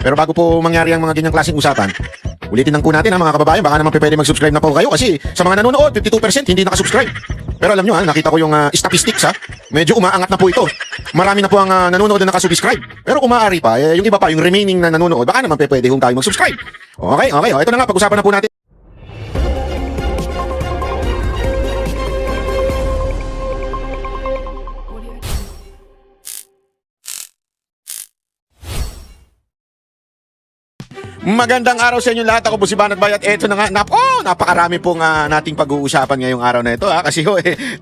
Pero bago po mangyari ang mga ganyang klaseng usapan, ulitin lang po natin ha mga kababayan, baka naman pwede mag-subscribe na po kayo kasi sa mga nanonood, 52% hindi nakasubscribe. Pero alam nyo ha, nakita ko yung statistics ha, medyo umaangat na po ito. Marami na po ang nanonood na nakasubscribe. Pero kung maaari pa, yung iba pa, yung remaining na nanonood, baka naman pwede kung tayo mag-subscribe. Okay, ito na nga, pag-usapan na po natin. Magandang araw sa inyo lahat. Ako po si Banat Bayat. Eto na nga, napakarami pong nating pag-uusapan ngayong araw na ito. Kasi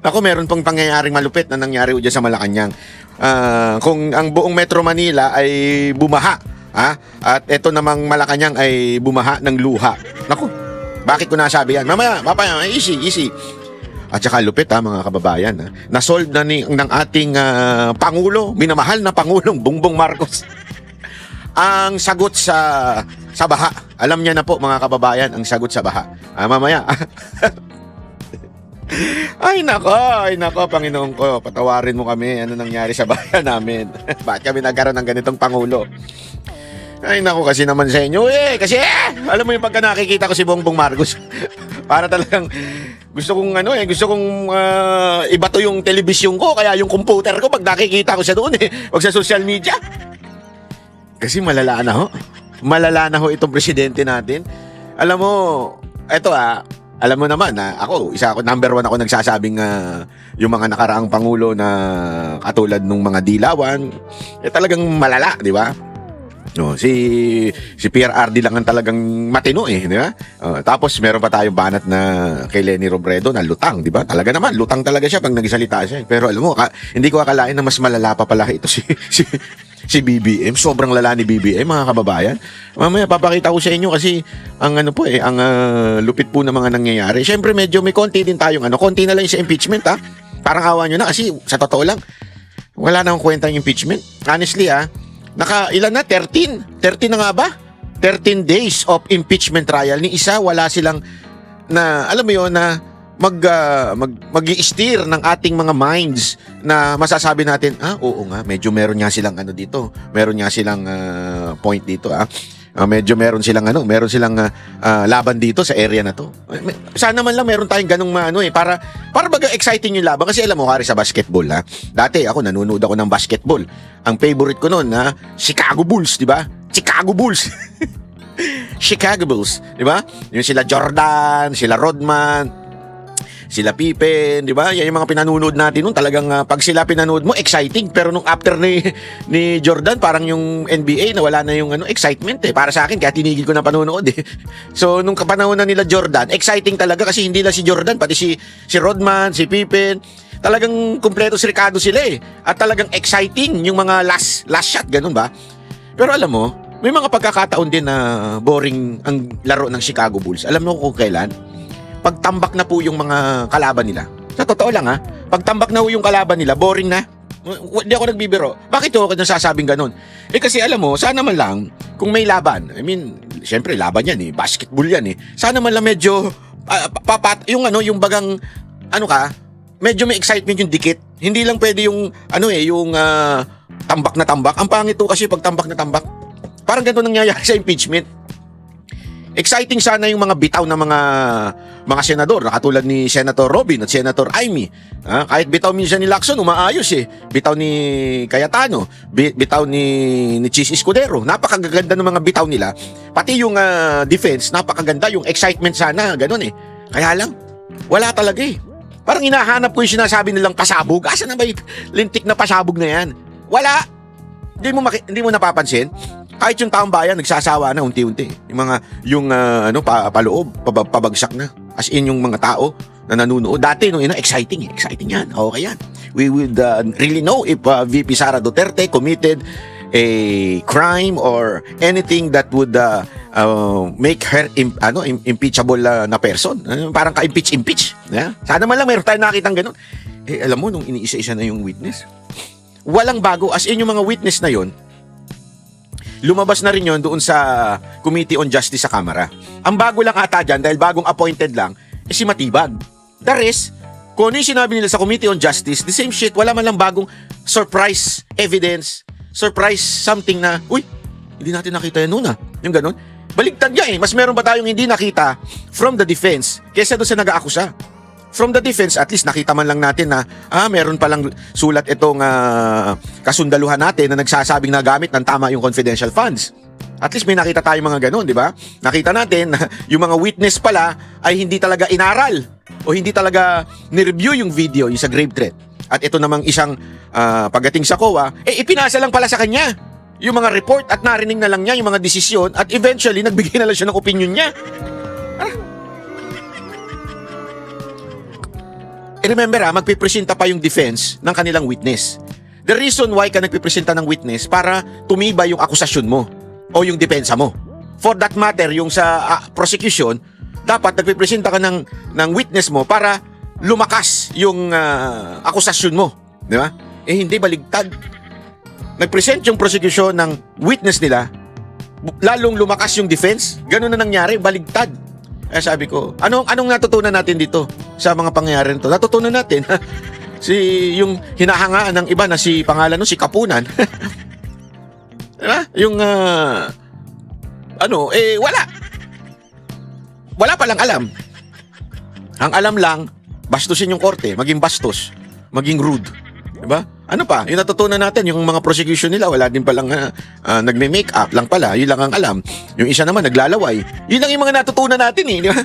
meron pong pangyayaring malupit na nangyari dyan sa Malacanang. Kung ang buong Metro Manila ay bumaha, at eto namang Malacanang ay bumaha ng luha. Naku, bakit ko nasabi yan? Mamaya, easy. At saka lupit mga kababayan. Nasolve na ng ating Pangulo, minamahal na Pangulong Bongbong Marcos. Ang sagot sa baha. Alam niya na po mga kababayan ang sagot sa baha. Mamaya. Ay nako, Panginoon ko, patawarin mo kami. Ano nangyari sa bayan namin? Bakit kami nagkaroon ng ganitong Pangulo? Ay nako, kasi naman sa inyo alam mo yung pagka nakikita ko si Bongbong Marcos, para talagang gusto kong ibato yung telebisyon ko, kaya yung computer ko pag nakikita ko siya doon wag sa social media. Kasi malala na ho itong presidente natin. Alam mo, alam mo naman ako number 1 ako nagsasabing yung mga nakaraang pangulo na katulad nung mga Dilawan, talagang malala, di ba? No, si PRRD lang ang talagang matino di ba? Tapos meron pa tayong banat na kay Leni Robredo na lutang, di ba? Talaga naman, lutang talaga siya pag nagsalita siya. Pero alam mo, hindi ko akalain na mas malala pa pala ito si BBM. Sobrang lala ni BBM, mga kababayan. Mamaya papakita ko sa inyo kasi ang lupit po ng mga nangyayari. Siyempre medyo may konti din tayong konti na lang sa impeachment Parang awa nyo na kasi sa totoo lang wala na akong kwenta yung impeachment. Honestly ilan na? 13 na nga ba? 13 days of impeachment trial. Ni isa wala silang na alam mo yun na mag-i-steer ng ating mga minds na masasabi natin, oo nga, medyo meron nga silang dito. Meron nga silang point dito medyo meron silang laban dito sa area na to. Sana man lang meron tayong ganung para baga exciting yung laban kasi alam mo sa basketball Dati ako nanonood ako ng basketball. Ang favorite ko noon Chicago Bulls, di ba? Chicago Bulls. Chicago Bulls, di ba? Yung sila Jordan, sila Rodman, sila Pippen, di ba? Yan yung mga pinanonood natin noon. Talagang pag sila pinanood mo, exciting. Pero nung after ni Jordan, parang yung NBA nawala na yung excitement Para sa akin, kaya tinigil ko na panonood So, nung kapanahon na nila Jordan, exciting talaga kasi hindi lang si Jordan, pati si Rodman, si Pippen. Talagang kumpleto sirkado sila At talagang exciting yung mga last shot, ganun ba? Pero alam mo, may mga pagkakataon din na boring ang laro ng Chicago Bulls. Alam mo kung kailan? Pagtambak na po yung mga kalaban nila. Sa totoo lang pagtambak na po yung kalaban nila, boring na. Hindi ako nagbibiro. Bakit ako nasasabing ganun? Kasi alam mo, sana man lang, kung may laban, syempre laban yan basketball yan Sana man lang medyo, yung bagang, medyo may excitement yung dikit. Hindi lang pwede yung, tambak na tambak. Ang pangit to kasi pag tambak na tambak. Parang ganito nangyayari sa impeachment. Exciting sana yung mga bitaw na mga senador, katulad ni Senator Robin at Senator Amy. Kahit bitaw minsan ni Lacson, umaayos Bitaw ni Cayetano, bitaw ni Chis Escudero. Napakaganda ng mga bitaw nila. Pati yung defense, napakaganda. Yung excitement sana, ganun Kaya lang, wala talaga Parang hinahanap ko yung sinasabi nilang pasabog. Asa na ba yung lintik na pasabog na yan? Wala. Hindi mo napapansin? Kahit yung taong bayan nagsasawa na unti-unti. Yung paloob, pabagsak na. As in yung mga tao na nanunood. Dati exciting yan. Okay yan. We would really know if VP Sara Duterte committed a crime or anything that would make her impeachable na person. Parang ka-impeach. Sana man lang meron tayong nakitang ganun. Alam mo, nung iniisa-isa na yung witness, walang bago. As in yung mga witness na yon, lumabas na rin yun doon sa Committee on Justice sa Kamara. Ang bago lang ata dyan, dahil bagong appointed lang, si Matibag. The rest, kung ano yung sinabi nila sa Committee on Justice, the same shit, wala man lang bagong surprise evidence, surprise something na, Hindi natin nakita yan noon Yung ganun. Baligtad niya eh. Mas meron ba tayong hindi nakita from the defense kesa doon sa nag-aakusa? From the defense, at least nakita man lang natin na meron palang sulat itong kasundaluhan natin na nagsasabing nagamit ng tama yung confidential funds. At least may nakita tayong mga ganun, di ba? Nakita natin na yung mga witness pala ay hindi talaga inaral o hindi talaga nireview yung video, yung sa grave threat. At ito namang isang pagdating sa COA, ipinasa lang pala sa kanya yung mga report at narinig na lang niya yung mga desisyon at eventually nagbigay na lang siya ng opinion niya. Remember magpipresenta pa yung defense ng kanilang witness. The reason why ka nagpipresenta ng witness para tumibay yung akusasyon mo o yung depensa mo. For that matter, yung sa prosecution, dapat nagpipresenta ka ng witness mo para lumakas yung akusasyon mo. Di ba? Hindi baligtad. Nagpresent yung prosecution ng witness nila, lalong lumakas yung defense. Ganun na nangyari, baligtad. Sabi ko, anong natutunan natin dito sa mga pangyayari nito? Natutunan natin yung hinahangaan ng iba na si pangalan no si Kapunan. Diba? Yung wala palang alam. Ang alam lang bastusin yung korte, maging bastos, maging rude. Diba? Ano pa? Yung natutunan natin, yung mga prosecution nila, wala din palang nagme-make up lang pala. Yun lang ang alam. Yung isa naman, naglalaway. Yun lang yung mga natutunan natin eh. Di ba?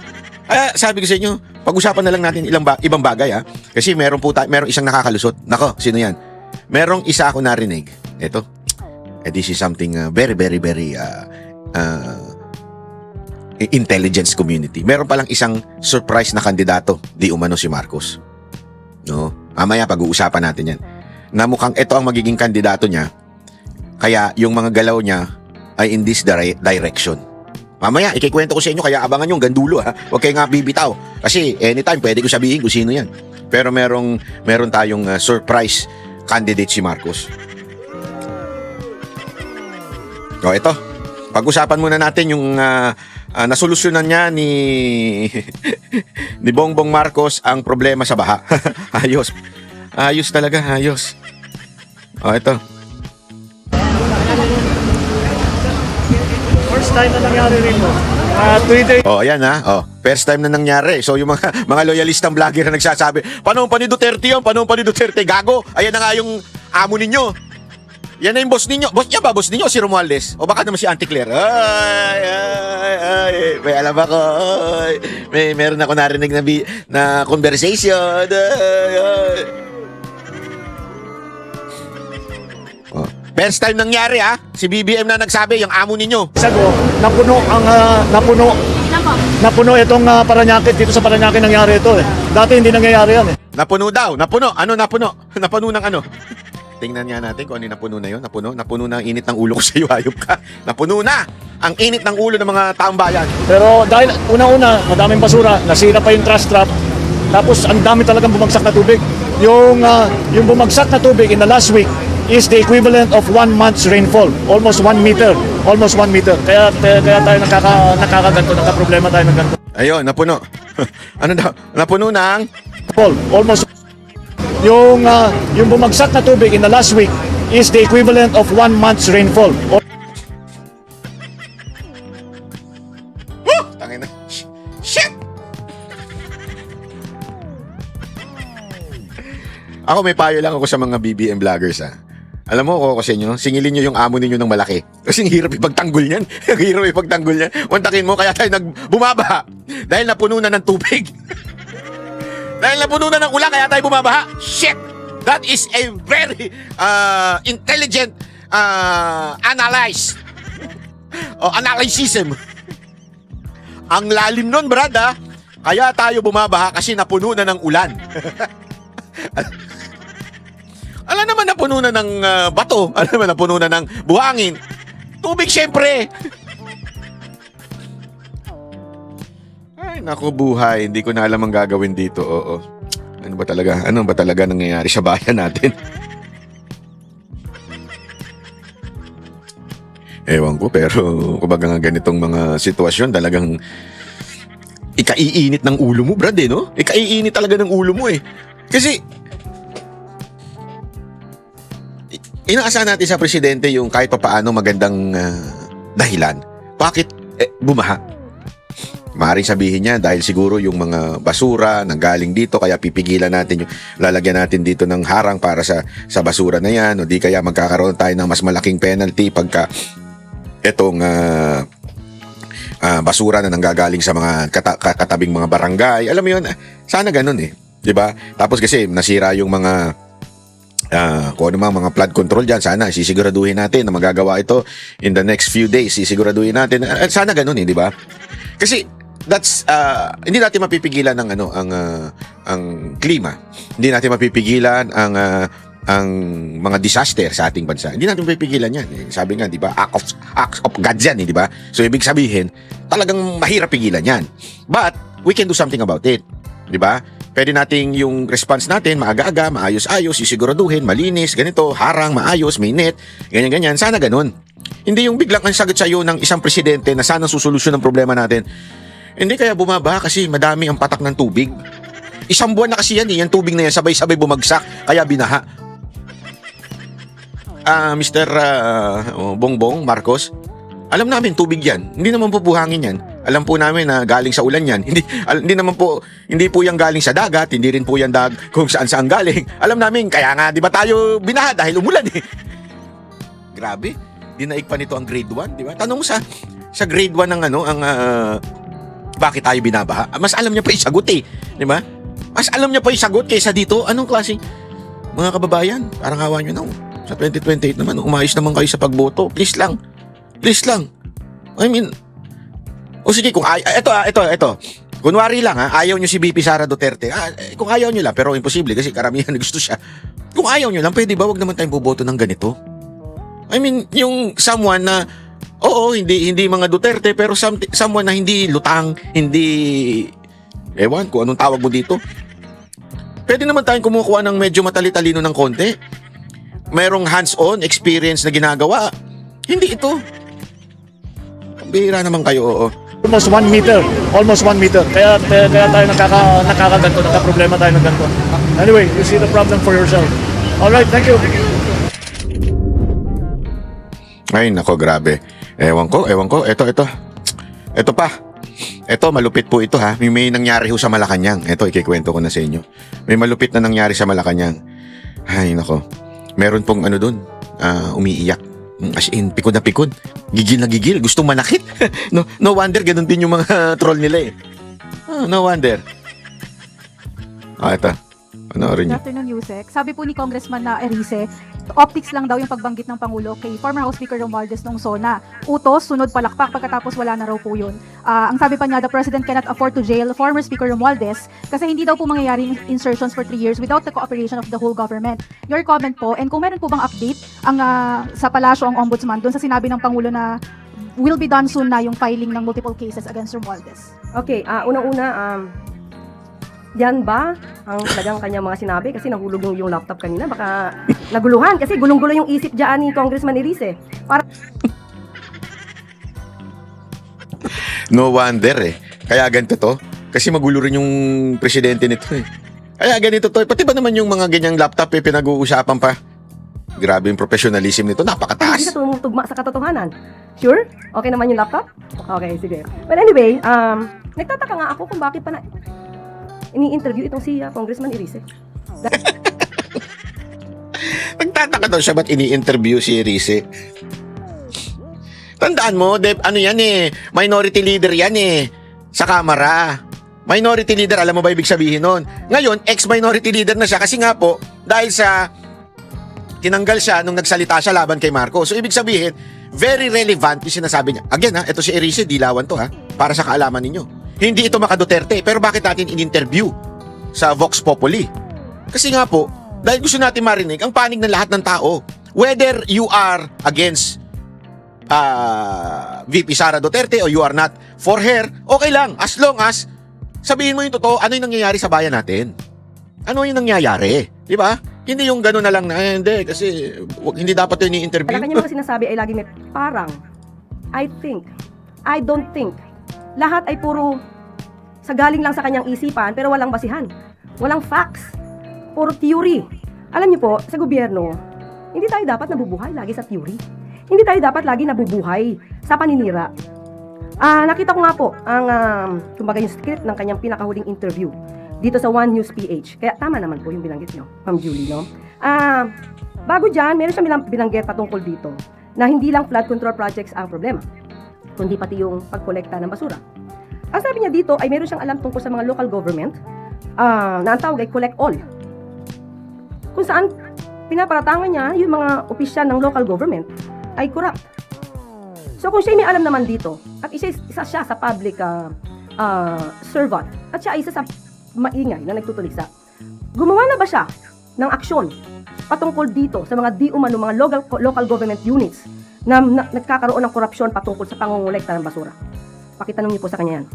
Sabi ko sa inyo, pag-usapan na lang natin ibang bagay Kasi merong isang nakakalusot. Nako, sino yan? Merong isa ako narinig. Ito. This is something very, very, very intelligence community. Meron palang isang surprise na kandidato. Di umano si Marcos. No? Mamaya pag-uusapan natin yan. Na mukhang ito ang magiging kandidato niya. Kaya yung mga galaw niya ay in this direction. Mamaya, ikikwento ko sa inyo, kaya abangan yung gandulo Huwag kayo nga bibitaw. Kasi anytime, pwede ko sabihin kung sino yan. Pero meron tayong surprise candidate si Marcos. O, ito. Pag-usapan muna natin yung nasolusyonan niya ni ni Bongbong Marcos ang problema sa baha. Ayos. Ayos talaga, ayos. O, ito. First time na nangyari rin mo. 3 days. Ayan first time na nangyari. So yung mga loyalistang vlogger na nagsasabi, panahon pa ni Duterte yun, panahon pa ni Duterte, gago. Ayan na nga yung amo ninyo. Yan na yung boss ninyo. Boss niya ba? Boss ninyo si Romualdez? O baka naman si Auntie Claire? Ay. May alam ako. Meron ako narinig na conversation. First time nangyari si BBM na nagsabi, yung amo ninyo. Sago, napuno itong Parañaque. Dito sa Parañaque nangyari ito Dati hindi nangyayari yan Napuno daw. Napuno. Ano napuno? Napuno ng ano? Tingnan nga natin kung ano yung napuno na yun. Napuno na ang init ng ulo ko sa iyo, hayop ka. Napuno na ang init ng ulo ng mga taong bayan. Pero dahil una-una, madaming basura, nasira pa yung trash trap. Tapos ang dami talagang bumagsak na tubig. Yung bumagsak na tubig in the last week is the equivalent of 1 month's rainfall. Almost 1 meter. Almost 1 meter. Kaya tayo nakakaganto, nakaproblema tayo ng ganto. Ayun, napuno. Ano daw? Napuno ng almost. Yung bumagsak na tubig in the last week is the equivalent of 1 month's rainfall. Tangina. Shit! Ako may payo lang ako sa mga BBM vloggers Alam mo ako sa inyo, singilin nyo yung amo ninyo ng malaki. Kasi hirap ipagtanggol yan. Hirap ipagtanggol yan. Wantakin mo, kaya tayo bumaba. Dahil napuno na ng tubig. Dahil napuno na ng ulan, kaya tayo bumabaha. Shit! That is a very intelligent analysism. Ang lalim nun, brad, kaya tayo bumabaha kasi napuno na ng ulan. Alam naman napuno na ng bato. Alam naman napuno na ng buhangin. Tubig, syempre. Ay, naku buhay. Hindi ko na alam ang gagawin dito. Oo. Ano ba talaga nangyayari sa bayan natin? Ewan ko, pero kumbaga nga ganitong mga sitwasyon, talagang ikaiinit ng ulo mo, brad, no? Ikaiinit talaga ng ulo mo, Kasi, inaasahan natin sa presidente yung kahit papaano magandang dahilan. Bakit bumaha? Maaaring sabihin niya dahil siguro yung mga basura nang galing dito kaya pipigilan natin yung lalagyan natin dito ng harang para sa basura na yan o di kaya magkakaroon tayo ng mas malaking penalty pagka etong basura na nanggagaling sa mga katabing mga barangay. Alam mo yun, sana ganun 'di ba? Tapos kasi nasira yung mga kung ano mga flood control dyan, sana sisiguraduhin natin na magagawa ito in the next few days. Sisiguraduhin natin. Sana ganun di ba? Kasi that's hindi natin mapipigilan ng ang klima. Hindi natin mapipigilan ang mga disaster sa ating bansa. Hindi natin mapipigilan 'yan. Sabi nga, 'di ba? Act of God 'yan, 'di ba? So ibig sabihin, talagang mahirap pigilan 'yan. But we can do something about it. 'Di ba? Pwede nating yung response natin maaga-aga, maayos-ayos, sisiguraduhin, malinis, ganito, harang, maayos, may net, ganyan-ganyan. Sana ganun. Hindi yung biglang ang sagot sa iyo ng isang presidente na sana susolusyon ng problema natin. Hindi kaya bumaba kasi madami ang patak ng tubig. Isang buwan na kasi yan yung tubig na yan sabay-sabay bumagsak kaya binaha. Mr. Bongbong Marcos, alam namin tubig yan. Hindi naman po buhangin yan. Alam po namin na galing sa ulan yan. Hindi po yan galing sa dagat, hindi rin po yan kung saan-saan galing. Alam namin, kaya nga 'di ba tayo binaha dahil umulan Grabe, dinaig pa nito ang grade 1, 'di ba? Tanong mo sa grade 1 ng bakit tayo binabaha? Mas alam niya pa isagot 'di ba? Mas alam niya pa isagot kaysa dito. Anong klaseng mga kababayan? Parang hawa niyo na. Sa 2028 naman, umayos naman kayo sa pagboto. Please lang. I mean, o sige, kung ito. Kunwari lang ayaw nyo si VP Sara Duterte. Kung ayaw nyo lang, pero imposible kasi karamihan gusto siya. Kung ayaw nyo lang, pwede ba wag naman tayong boboto ng ganito? I mean, yung someone na, hindi mga Duterte, pero someone na hindi lutang, hindi, ewan kung anong tawag mo dito. Pwede naman tayong kumukuha ng medyo matali-talino ng konti. Merong hands-on experience na ginagawa. Hindi ito. Bihira naman kayo, Almost 1 meter. Kaya tayo nakakaganto, nakaproblema tayo ng ganito. Anyway, you see the problem for yourself. Alright, thank you. Ay, nako, grabe. Ewan ko. Ito pa. Ito, malupit po ito May nangyari ho sa Malacanang. Ito, ikikwento ko na sa inyo. May malupit na nangyari sa Malacanang. Ay, nako. Meron pong doon, umiiyak. As in, pikod na pikod. Gigil na gigil. Gustong manakit. No wonder, ganun din yung mga troll nila no wonder. Ito. Panoorin niyo. Good afternoon, Yusek. Sabi po ni Congressman na Erice, optics lang daw yung pagbanggit ng Pangulo kay former House Speaker Romualdez nung SONA. Utos, sunod palakpak, pagkatapos wala na raw po yun. Ang sabi pa niya, the President cannot afford to jail former Speaker Romualdez kasi hindi daw po mangyayari insertions for 3 years without the cooperation of the whole government. Your comment po, and kung meron po bang update sa palasyo ang Ombudsman doon sa sinabi ng Pangulo na will be done soon na yung filing ng multiple cases against Romualdez? Okay, unang-una, yan ba ang talagang kanya mga sinabi? Kasi nahulog yung laptop kanina. Baka naguluhan kasi gulong-gulo yung isip dyan ni Congressman Erice. No wonder Kaya ganito to. Kasi magulo rin yung presidente nito Kaya ganito to. Pati ba naman yung mga ganyang laptop pinag-uusapan pa? Grabe yung professionalism nito. Hindi Napakataas. ka tumutugma sa katotohanan. Sure? Okay naman yung laptop? Okay, sige. Well, anyway, nagtataka nga ako kung bakit pa na ini-interview itong si Congressman Erice. Nagtataka daw siya ba't ini-interview si Erice? Tandaan mo, yan minority leader yan sa Kamara. Minority leader, alam mo ba ibig sabihin nun? Ngayon, ex-minority leader na siya kasi nga po, dahil sa tinanggal siya nung nagsalita siya laban kay Marcos. So ibig sabihin, very relevant yung sinasabi niya. Again ito si Erice, dilawan to para sa kaalaman ninyo. Hindi ito maka-Duterte, pero bakit natin in-interview sa Vox Populi? Kasi nga po, dahil gusto natin marinig ang panig ng lahat ng tao. Whether you are against VP Sara Duterte or you are not for her, okay lang. As long as sabihin mo yung totoo, ano yung nangyayari sa bayan natin? Ano yung nangyayari? Di ba? Hindi yung gano'n na lang na, hindi, kasi hindi dapat yun i-interview. Kaya kanya mga sinasabi ay lagi may parang, I think, I don't think. Lahat ay puro sa galing lang sa kanyang isipan pero walang basihan. Walang facts. Puro theory. Alam niyo po, sa gobyerno, hindi tayo dapat nabubuhay lagi sa theory. Hindi tayo dapat lagi nabubuhay sa paninira. Nakita ko nga po ang kumbaga yung script ng kanyang pinakahuling interview dito sa One News PH. Kaya tama naman po yung binanggit nyo, Ma'am Julie, no? Bago dyan, meron siyang binanggit patungkol dito na hindi lang flood control projects ang problema, kundi pati yung pagkolekta ng basura. Ang sabi niya dito ay meron siyang alam tungkol sa mga local government na ang tawag ay collect all. Kung saan pinaparatangan niya yung mga opisyal ng local government ay corrupt. So kung siya may alam naman dito at isa siya sa public servant at siya ay isa sa maingay na nagtutulisa, gumawa na ba siya ng aksyon patungkol dito sa mga di umano mga local government units na nagkakaroon ng korupsyon patungkol sa pangongolekta ng basura? Pakitanong niyo po sa kanya yan.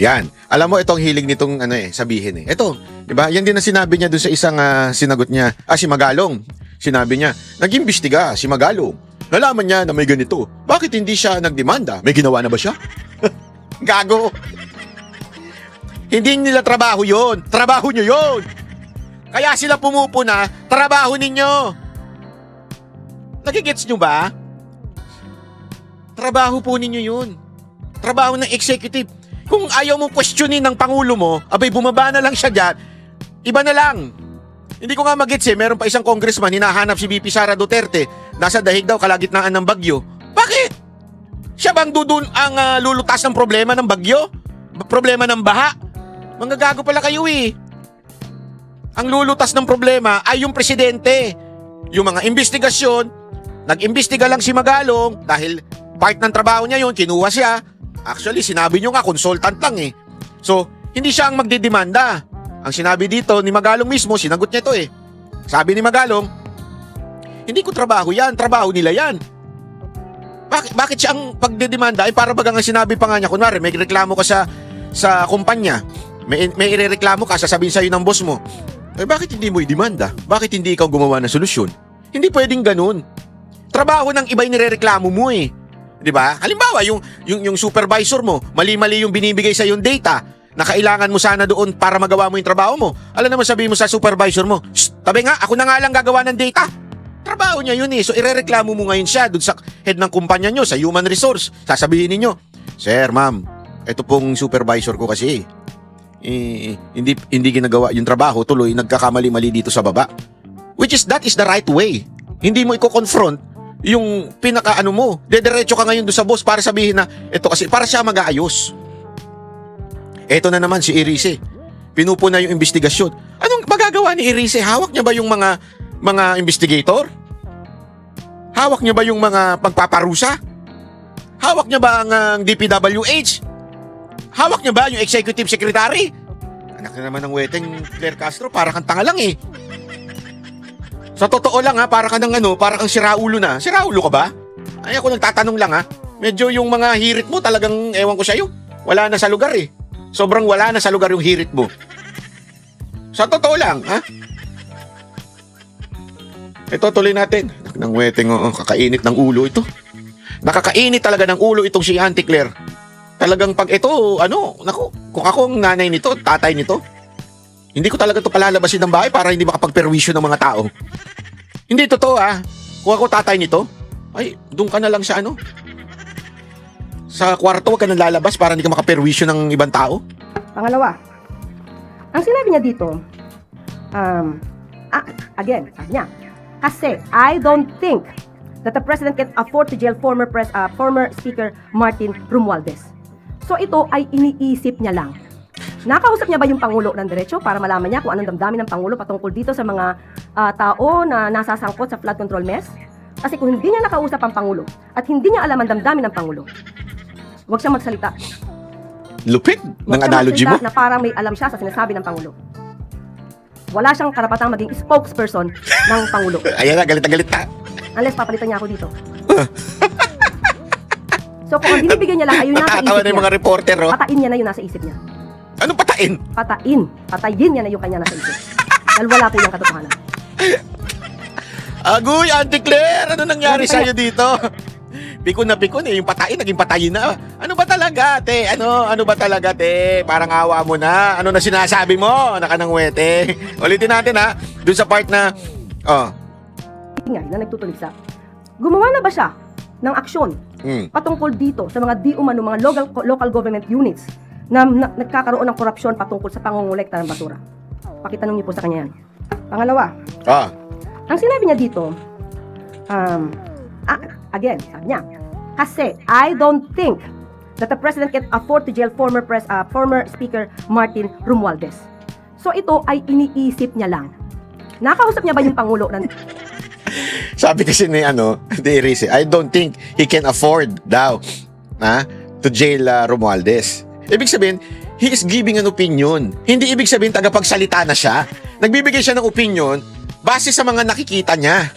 Yan. Alam mo, itong hilig nitong sabihin eh. Ito, di ba? Yan din na sinabi niya doon sa isang sinagot niya. Si Magalong. Sinabi niya, nag-imbestiga si Magalong. Nalaman niya na may ganito. Bakit hindi siya nagdemanda? May ginawa na ba siya? Gago. Hindi nila trabaho yon. Trabaho nyo yon. Kaya sila pumupuna, trabaho ninyo. Nagigets nyo ba? Trabaho po ninyo yun. Trabaho ng executive. Kung ayaw mong questionin ng Pangulo mo, abay bumaba na lang siya dyan, iba na lang. Hindi ko nga magets meron pa isang congressman, hinahanap si VP Sara Duterte, nasa dahig daw kalagitnaan ng bagyo. Bakit? Siya bang dudun ang lulutas ng problema ng bagyo? Problema ng baha? Manggagago pala kayo eh. Ang lulutas ng problema ay yung presidente. Yung mga investigasyon, nag-imbestiga lang si Magalong dahil part ng trabaho niya yun, kinuha siya. Actually, sinabi nyo nga, consultant lang eh. So, hindi siya ang magdidemanda. Ang sinabi dito ni Magalong mismo, sinagot niya ito eh. Sabi ni Magalong, hindi ko trabaho yan, trabaho nila yan. Bakit siya ang pagdidemanda? Ay para bagang ang sinabi pa nga niya, kunwari, may reklamo ka sa kumpanya, may irereklamo ka, sasabihin sa'yo ng boss mo, eh bakit hindi mo i-demanda? Bakit hindi ikaw gumawa ng solusyon? Hindi pwedeng ganun. Trabaho ng iba yung nirereklamo mo eh. 'Di ba? Halimbawa, yung supervisor mo, mali-mali yung binibigay sa yung data na kailangan mo sana doon para magawa mo yung trabaho mo. Alam naman sabihin mo sa supervisor mo, tabi nga, ako na nga lang gagawa ng data. Trabaho niya yun eh. So irereklamo mo ngayon siya doon sa head ng kumpanya nyo, sa human resource. Sasabihin ninyo, Sir, ma'am, ito pong supervisor ko kasi hindi ginagawa yung trabaho, tuloy nagkakamali-mali dito sa baba. That is the right way. Hindi mo i-confront yung pinaka-ano mo. Dediretso ka ngayon doon sa boss para sabihin na, ito kasi, para siya mag-aayos. Eto na naman si Erice. Pinupuna yung investigasyon. Anong magagawa ni Erice? Hawak niya ba yung mga investigator? Hawak niya ba yung mga pagpaparusa? Hawak niya ba ang DPWH? Hawak niya ba yung executive secretary? Anak na naman ng weteng Claire Castro, para kang tanga lang eh. Sa totoo lang para kang siraulo na. Siraulo ka ba? Ay ako nagtatanong lang Medyo yung mga hirit mo talagang ewan ko sa'yo. Wala na sa lugar eh. Sobrang wala na sa lugar yung hirit mo. Sa totoo lang Ito tuloy natin. Anak ng weteng kakainit ng ulo ito. Nakakainit talaga ng ulo itong si Auntie Claire. Talagang pag ito, naku, kung ako ang nanay nito, tatay nito, hindi ko talaga ito palalabasin ng bahay para hindi makapagperwisyo ng mga tao. Hindi totoo Kung ako tatay nito, ay, doon ka na lang sa sa kwarto, wag ka nang lalabas para hindi ka makaperwisyo ng ibang tao. Pangalawa, ang sinabi niya dito, again, sabi niya, kasi I don't think that the president can afford to jail former Speaker Martin Romualdez. So ito ay iniisip niya lang. Nakausap niya ba yung Pangulo ng diretso para malaman niya kung anong damdamin ng Pangulo patungkol dito sa mga tao na nasasangkot sa flood control mess? Kasi kung hindi niya nakausap ang Pangulo at hindi niya alam ang damdamin ng Pangulo, huwag siyang magsalita. Lupit ng analogy mo. Na parang may alam siya sa sinasabi ng Pangulo. Wala siyang karapatang maging spokesperson ng Pangulo. Ayan na, galit na galit na. Unless papalitan niya ako dito. So kung ang binibigyan niya lang ay yung nasa isip Natatawa na yung mga niya, reporter patain niya na yung nasa isip niya. Anong patain? Patayin niya na yung kanya nasa isip. Dahil wala po yung katotohanan. Agoy, Auntie Claire, ano nangyari sa'yo dito? Pikon na pikon yung patain, naging patayin na. Ano ba talaga, te? Ano ba talaga, te? Parang awa mo na. Ano na sinasabi mo? Nakanang wete. Ulitin natin Doon sa part na, Ingay na nagtutulisa. Gumawa na ba siya ng aksyon Mm. patungkol dito sa mga di umano mga local government units na nagkakaroon ng korupsyon patungkol sa pangongolekta ng basura. Pakitanong niyo po sa kanya yan. Pangalawa, Ah, ang sinabi niya dito, again, sabi niya, kasi I don't think that the President can afford to jail former Speaker Martin Romualdez. So ito ay iniisip niya lang. Nakausap niya ba yung Pangulo ng sabi kasi ni Erice, I don't think he can afford daw to jail Romualdez. Ibig sabihin, he is giving an opinion. Hindi ibig sabihin tagapagsalita na siya. Nagbibigay siya ng opinion base sa mga nakikita niya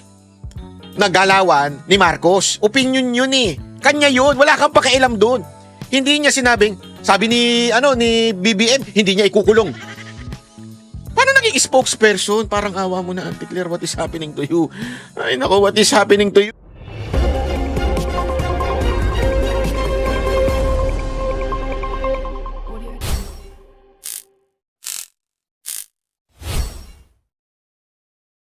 na galawan ni Marcos. Opinion yun eh. Kanya yun. Wala kang pakialam doon. Hindi niya sinabing, sabi ni BBM, hindi niya ikukulong. Paano naging spokesperson? Parang awa mo na, Auntie Claire, what is happening to you? Ay nako, what is happening to you?